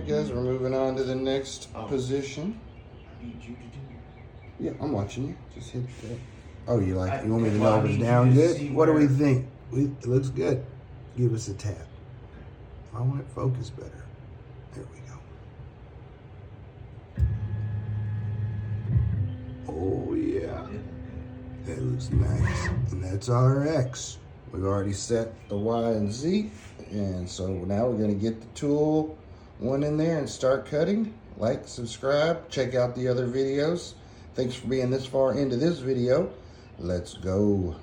guys, we're moving on to the next position. I need you to do. Yeah, I'm watching you. Just hit that. Oh, you want me to know if it's down good? What do we think? It looks good. Give us a tap. I want it focused better. There we go. Oh, yeah. That looks nice. And that's our X. We've already set the Y and Z. And so now we're going to get the tool one in there and start cutting. Like, subscribe, check out the other videos. Thanks for being this far into this video. Let's go.